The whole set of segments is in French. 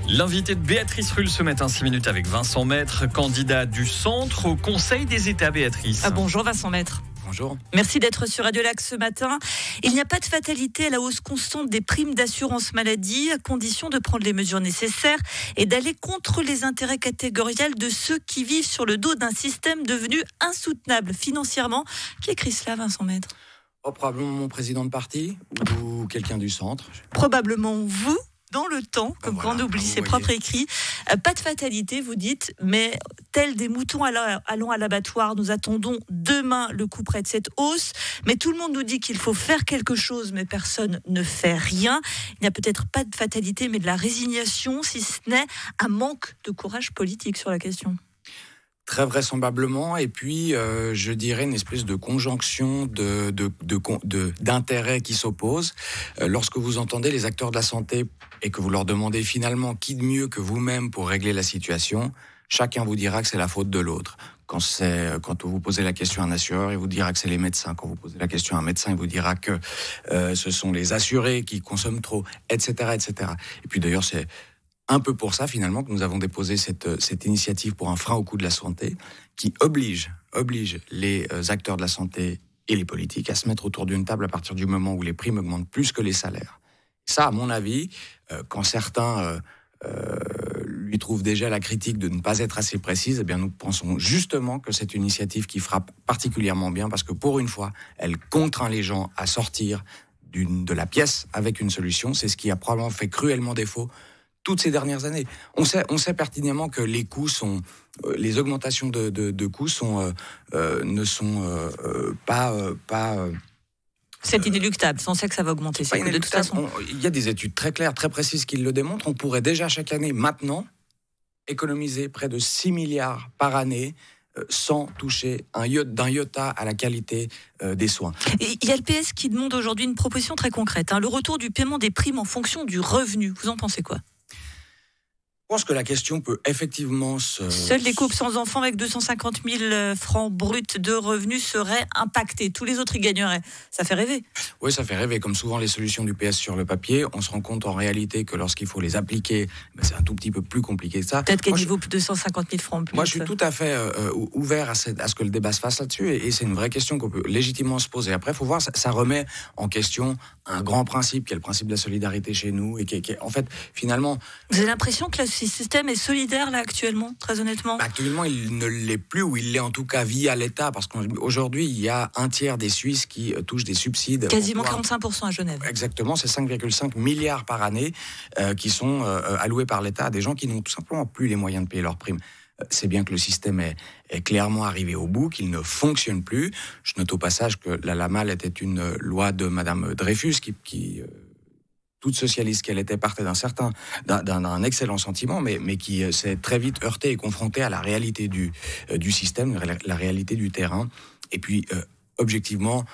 L'invité de Béatrice Rulle ce matin, 6 minutes avec Vincent Maître, candidat du centre au Conseil des États. Béatrice. Bonjour Vincent Maître. Bonjour. Merci d'être sur Radio Lac ce matin. Il n'y a pas de fatalité à la hausse constante des primes d'assurance maladie, à condition de prendre les mesures nécessaires et d'aller contre les intérêts catégoriels de ceux qui vivent sur le dos d'un système devenu insoutenable financièrement. Qui écrit cela, Vincent Maître ? Probablement mon président de parti ou quelqu'un du centre. Probablement vous. Dans le temps, comme voilà, quand on oublie ses voyez. propres écrits. Pas de fatalité, vous dites, mais tels des moutons allant à l'abattoir, nous attendons demain le coup près de cette hausse. Mais tout le monde nous dit qu'il faut faire quelque chose, mais personne ne fait rien. Il n'y a peut-être pas de fatalité, mais de la résignation, si ce n'est un manque de courage politique sur la question. Très vraisemblablement, et puis je dirais une espèce de conjonction d'intérêts qui s'opposent. Lorsque vous entendez les acteurs de la santé et que vous leur demandez finalement qui de mieux que vous-même pour régler la situation, chacun vous dira que c'est la faute de l'autre. Quand vous posez la question à un assureur, il vous dira que c'est les médecins. Quand vous posez la question à un médecin, il vous dira que ce sont les assurés qui consomment trop, etc., etc. Et puis d'ailleurs, c'est un peu pour ça, finalement, que nous avons déposé cette initiative pour un frein au coût de la santé qui oblige les acteurs de la santé et les politiques à se mettre autour d'une table à partir du moment où les primes augmentent plus que les salaires. Ça, à mon avis, quand certains lui trouvent déjà la critique de ne pas être assez précise, eh bien, nous pensons justement que c'est une initiative qui frappe particulièrement bien parce que, pour une fois, elle contraint les gens à sortir de la pièce avec une solution. C'est ce qui a probablement fait cruellement défaut toutes ces dernières années. On sait pertinemment que les coûts les augmentations de coûts ne sont pas. C'est inéluctable, on sait que ça va augmenter. De toute façon. Il y a des études très claires, très précises qui le démontrent. On pourrait déjà chaque année, maintenant, économiser près de 6 milliards par année sans toucher d'un iota à la qualité des soins. Et il y a le PS qui demande aujourd'hui une proposition très concrète, le retour du paiement des primes en fonction du revenu. Vous en pensez quoi ? Je pense que la question peut effectivement Seuls les couples sans enfants avec 250 000 francs bruts de revenus seraient impactés. Tous les autres y gagneraient. Ça fait rêver. Oui, ça fait rêver. Comme souvent les solutions du PS sur le papier, on se rend compte en réalité que lorsqu'il faut les appliquer, c'est un tout petit peu plus compliqué que ça. Peut-être gagnez-vous 250 000 francs plus. Moi, je suis tout à fait ouvert à ce que le débat se fasse là-dessus. Et c'est une vraie question qu'on peut légitimement se poser. Après, il faut voir, ça remet en question un grand principe, qui est le principe de la solidarité chez nous. Et qui est en fait, finalement... Vous avez l'impression que ce système est solidaire, là, actuellement, très honnêtement ? Actuellement, il ne l'est plus, ou il l'est en tout cas via l'État, parce qu'aujourd'hui, il y a un tiers des Suisses qui touchent des subsides. Quasiment 45% à Genève. Exactement, c'est 5,5 milliards par année qui sont alloués par l'État à des gens qui n'ont tout simplement plus les moyens de payer leurs primes. C'est bien que le système est clairement arrivé au bout, qu'il ne fonctionne plus. Je note au passage que la LAMAL était une loi de Madame Dreyfus qui toute socialiste qu'elle était, partait d'un excellent sentiment, mais qui s'est très vite heurté et confronté à la réalité du système, la réalité du terrain. Et puis, objectivement,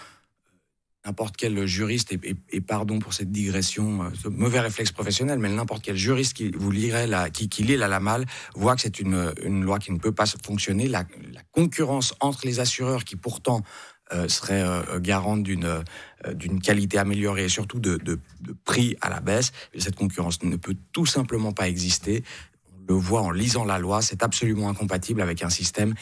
n'importe quel juriste, et pardon pour cette digression, ce mauvais réflexe professionnel, mais n'importe quel juriste qui lit la LAMAL voit que c'est une loi qui ne peut pas fonctionner. La concurrence entre les assureurs qui pourtant serait garante d'une qualité améliorée et surtout de prix à la baisse. Et cette concurrence ne peut tout simplement pas exister. On le voit en lisant la loi, c'est absolument incompatible avec un système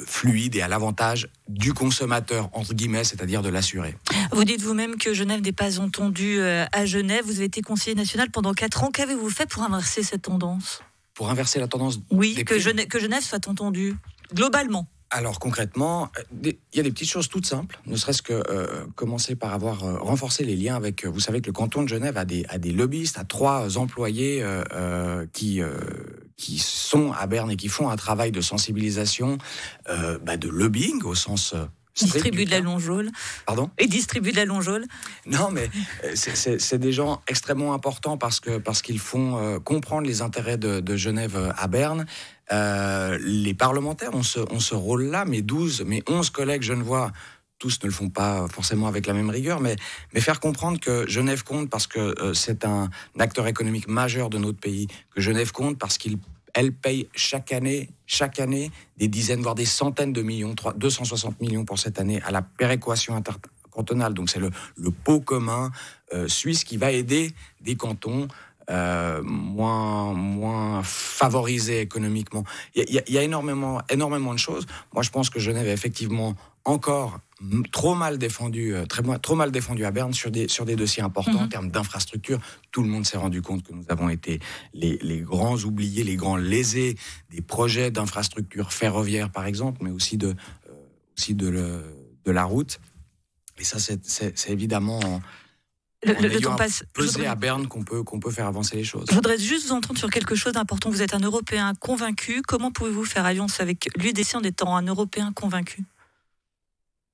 fluide et à l'avantage du consommateur, entre guillemets, c'est-à-dire de l'assuré. Vous dites vous-même que Genève n'est pas entendue à Genève. Vous avez été conseiller national pendant 4 ans. Qu'avez-vous fait pour inverser cette tendance ? Pour inverser la tendance que Genève soit entendue, globalement. Alors concrètement, il y a des petites choses toutes simples, ne serait-ce que commencer par avoir renforcé les liens avec... Vous savez que le canton de Genève a des lobbyistes, a 3 employés qui sont à Berne et qui font un travail de sensibilisation, de lobbying au sens... Distribue de la longeole. Pardon ? Et distribue de la longeole. Non, mais c'est des gens extrêmement importants parce qu'ils font comprendre les intérêts de Genève à Berne. Les parlementaires ont ce rôle-là, mes 11 collègues genevois, tous ne le font pas forcément avec la même rigueur, mais faire comprendre que Genève compte parce que c'est un acteur économique majeur de notre pays, que Genève compte parce qu'elle paye chaque année des dizaines, voire des centaines de millions, 260 millions pour cette année, à la péréquation intercantonale. Donc c'est le pot commun suisse qui va aider des cantons moins favorisés économiquement. Il y a énormément de choses. Moi, je pense que Genève est effectivement encore trop mal défendu à Berne sur des dossiers importants en termes d'infrastructures. Tout le monde s'est rendu compte que nous avons été les grands oubliés, les grands lésés des projets d'infrastructures ferroviaires, par exemple, mais aussi de la route. Et ça, c'est évidemment le temps passe. Peser à Berne qu'on peut faire avancer les choses. Je voudrais juste vous entendre sur quelque chose d'important. Vous êtes un Européen convaincu. Comment pouvez-vous faire alliance avec l'UDC en étant un Européen convaincu ?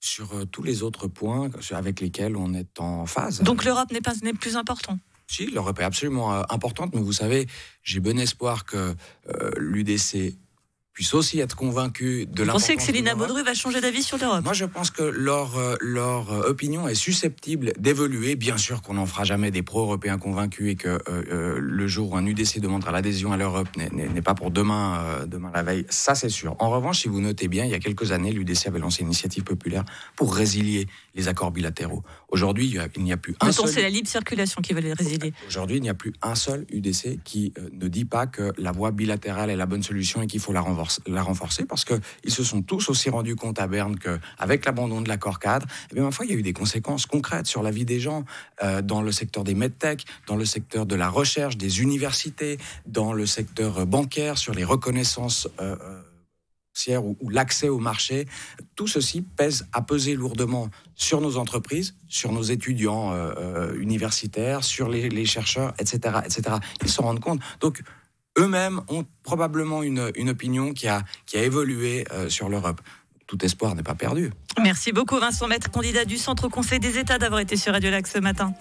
Sur tous les autres points avec lesquels on est en phase. Donc l'Europe n'est plus important ? Si, l'Europe est absolument importante, mais vous savez, j'ai bon espoir que l'UDC puisse aussi être convaincu de l'importance. Vous pensez que Célina Baudry va changer d'avis sur l'Europe ? Moi, je pense que leur opinion est susceptible d'évoluer. Bien sûr qu'on n'en fera jamais des pro-européens convaincus et que le jour où un UDC demandera l'adhésion à l'Europe n'est pas pour demain la veille. Ça, c'est sûr. En revanche, si vous notez bien, il y a quelques années, l'UDC avait lancé une initiative populaire pour résilier les accords bilatéraux. Aujourd'hui, il n'y a plus un seul... C'est la libre circulation qui va les résilier. Aujourd'hui, il n'y a plus un seul UDC qui ne dit pas que la voie bilatérale est la bonne solution et qu'il faut la renforcer, parce qu'ils se sont tous aussi rendus compte à Berne qu'avec l'abandon de l'accord cadre, ma foi, il y a eu des conséquences concrètes sur la vie des gens, dans le secteur des medtech, dans le secteur de la recherche, des universités, dans le secteur bancaire, sur les reconnaissances ou l'accès au marché. Tout ceci a pesé lourdement sur nos entreprises, sur nos étudiants universitaires, sur les chercheurs, etc., etc. Ils s'en rendent compte. Donc, eux-mêmes ont probablement une opinion qui a évolué sur l'Europe. Tout espoir n'est pas perdu. Merci beaucoup Vincent Maître, candidat du Centre Conseil des États, d'avoir été sur Radio Lac ce matin.